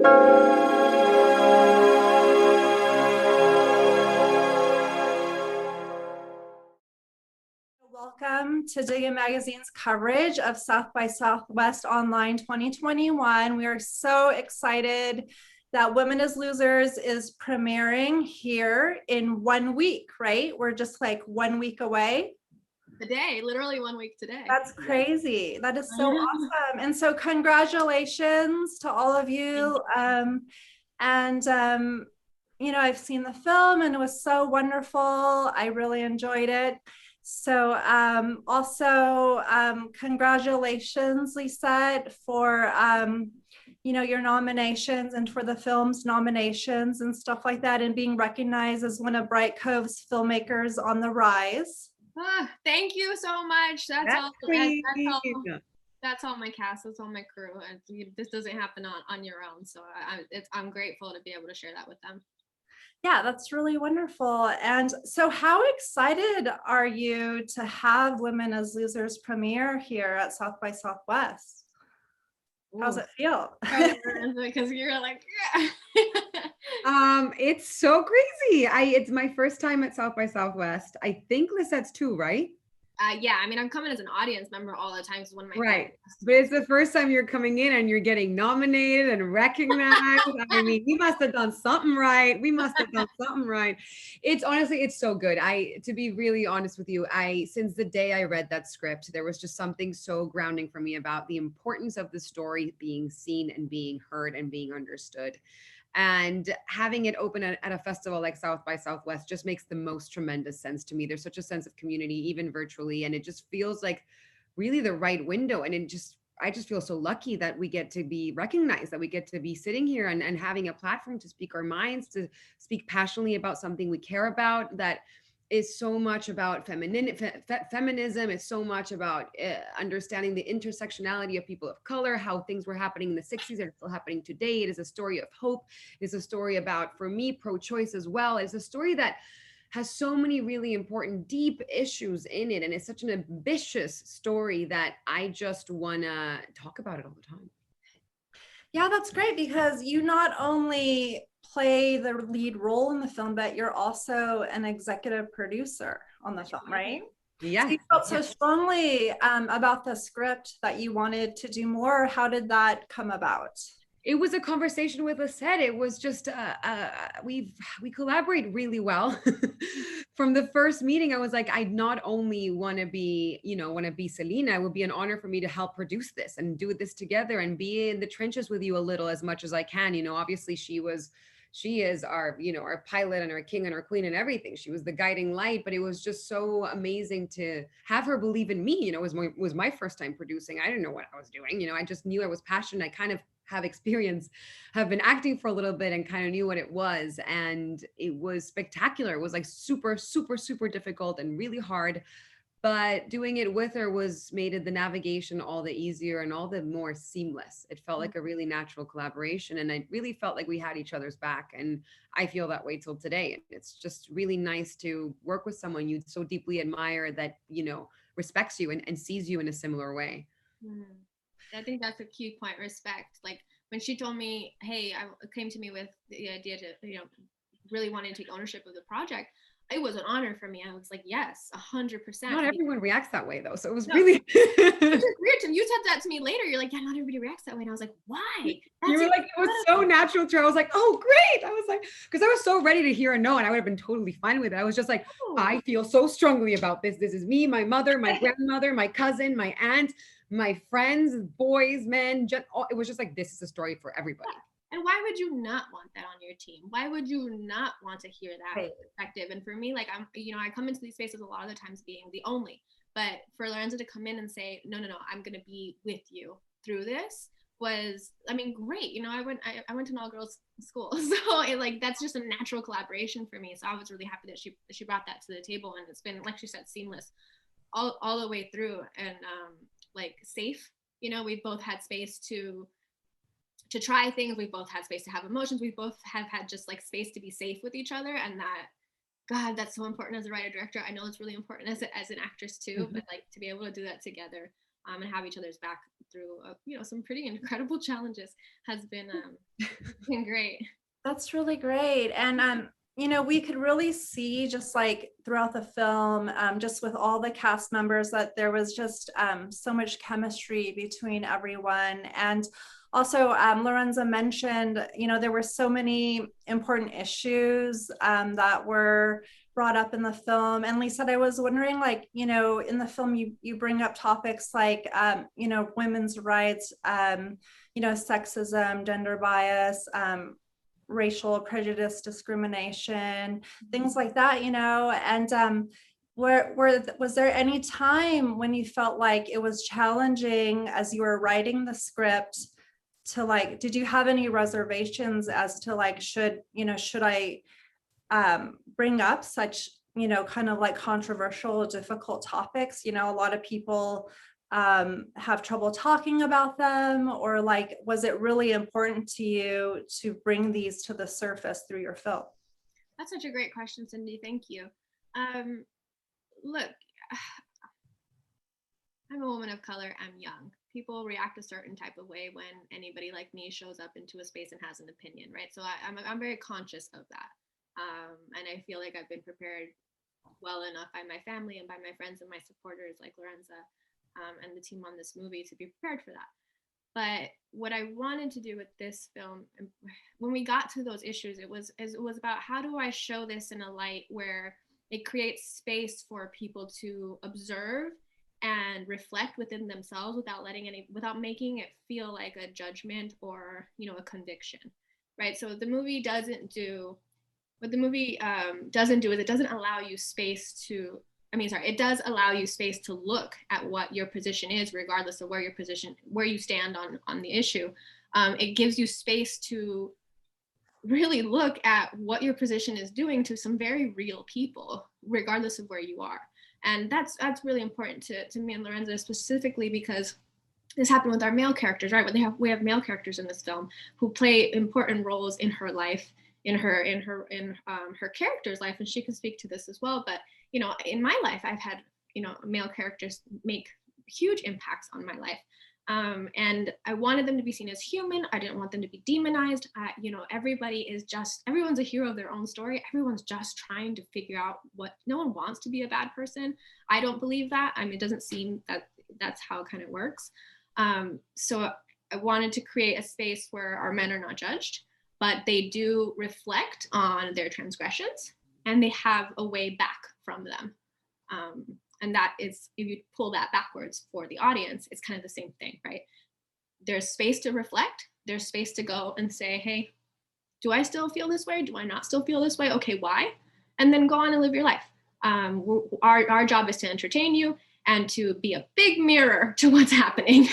Welcome to Diggin Magazine's coverage of South by Southwest Online 2021. We are so excited that Women as Losers is premiering here in 1 week, right? We're just like 1 week away. Today, literally 1 week today. That's crazy. That is so awesome. And so congratulations to all of you. You know, I've seen the film and it was so wonderful. I really enjoyed it. So congratulations, Lissette, for you know, your nominations and for the film's nominations and stuff like that, and being recognized as one of Bright Cove's filmmakers on the rise. Thank you so much. That's all my cast, that's all my crew. And this doesn't happen on your own. So I'm grateful to be able to share that with them. Yeah, that's really wonderful. And so how excited are you to have Women as Losers premiere here at South by Southwest? Ooh. How's it feel? Because you're like, yeah. It's so crazy. It's my first time at South by Southwest. I think Lissette's too, right? Yeah, I mean, I'm coming as an audience member all the time. It's one of my right. But it's the first time you're coming in and you're getting nominated and recognized. I mean, we must have done something right. It's honestly, it's so good. To be really honest with you, since the day I read that script, there was just something so grounding for me about the importance of the story being seen and being heard and being understood. And having it open at a festival like South by Southwest just makes the most tremendous sense to me. There's such a sense of community, even virtually, and it just feels like really the right window. And I just feel so lucky that we get to be recognized, that we get to be sitting here and having a platform to speak our minds, to speak passionately about something we care about, that is so much about feminism. It's so much about understanding the intersectionality of people of color, how things were happening in the 60s and still happening today. It is a story of hope. It is a story about, for me, pro-choice as well. It's a story that has so many really important, deep issues in it. And it's such an ambitious story that I just want to talk about it all the time. Yeah, that's great, because you not only play the lead role in the film, but you're also an executive producer on the film, right? Yeah. So you felt so strongly about the script that you wanted to do more. How did that come about? It was a conversation with Lissette. It was just we collaborate really well. From the first meeting, I was like, I not only want to be Selena. It would be an honor for me to help produce this and do this together and be in the trenches with you a little as much as I can. You know, obviously she is our, our pilot and our king and our queen and everything. She was the guiding light, but it was just so amazing to have her believe in me. You know, it was my first time producing. I didn't know what I was doing. You know, I just knew I was passionate. I kind of have been acting for a little bit and kind of knew what it was. And it was spectacular. It was like super, super, super difficult and really hard. But doing it with her made the navigation all the easier and all the more seamless. It felt like a really natural collaboration. And I really felt like we had each other's back. And I feel that way till today. And it's just really nice to work with someone you so deeply admire that, respects you and sees you in a similar way. Mm-hmm. I think that's a key point, respect. Like when she told me, hey, came to me with the idea to, really wanting to take ownership of the project, it was an honor for me. I was like, yes, 100%. Not everyone reacts that way though. So it was really it's weird. You said that to me later. You're like, yeah, not everybody reacts that way. And I was like, why? You were like, it was so natural to her. I was like, oh, great. I was like, because I was so ready to hear a no, and I would have been totally fine with it. I was just like, I feel so strongly about this. This is me, my mother, my grandmother, my cousin, my aunt, my friends, boys, men. It was just like, this is a story for everybody. And why would you not want that on your team? Why would you not want to hear that perspective? And for me, like I come into these spaces a lot of the times being the only, but for Lorenza to come in and say, no, I'm going to be with you through this was, great. I went to an all girls school. So that's just a natural collaboration for me. So I was really happy that she brought that to the table, and it's been, like she said, seamless all the way through, and safe. We've both had space to try things. We've both had space to have emotions. We both have had just space to be safe with each other. And God, that's so important as a writer director. I know it's really important as an actress too, but to be able to do that together and have each other's back through, some pretty incredible challenges has been great. That's really great. And, we could really see just like throughout the film, just with all the cast members, that there was just so much chemistry between everyone. And also, Lorenza mentioned, there were so many important issues that were brought up in the film. And Lissette, I was wondering, like, in the film, you bring up topics like, women's rights, sexism, gender bias, racial prejudice, discrimination, things like that, and was there any time when you felt like it was challenging as you were writing the script to like, did you have any reservations as to like, should I bring up such, kind of like controversial, difficult topics? A lot of people have trouble talking about them, or like, was it really important to you to bring these to the surface through your film? That's such a great question, Cindy. Thank you. Look, I'm a woman of color. I'm young. People react a certain type of way when anybody like me shows up into a space and has an opinion, right? So I'm very conscious of that. And I feel like I've been prepared well enough by my family and by my friends and my supporters like Lorenza and the team on this movie to be prepared for that. But what I wanted to do with this film, when we got to those issues, it was about, how do I show this in a light where it creates space for people to observe and reflect within themselves without making it feel like a judgment or, a conviction, right? So the movie doesn't do what the movie doesn't do is it doesn't allow you space to, it does allow you space to look at what your position is, regardless of where you stand on the issue. It gives you space to really look at what your position is doing to some very real people, regardless of where you are. And that's really important to me and Lorenza, specifically because this happened with our male characters, right? We have male characters in this film who play important roles in her life, in her character's life, and she can speak to this as well. But in my life, I've had male characters make huge impacts on my life, and I wanted them to be seen as human. I didn't want them to be demonized. Everyone's a hero of their own story. Everyone's just trying to figure out no one wants to be a bad person. I don't believe that. It doesn't seem that that's how it kind of works. So I wanted to create a space where our men are not judged, but they do reflect on their transgressions and they have a way back from them. And that is, if you pull that backwards for the audience, it's kind of the same thing, right? There's space to reflect. There's space to go and say, hey, do I still feel this way? Do I not still feel this way? Okay, why? And then go on and live your life. Our job is to entertain you and to be a big mirror to what's happening.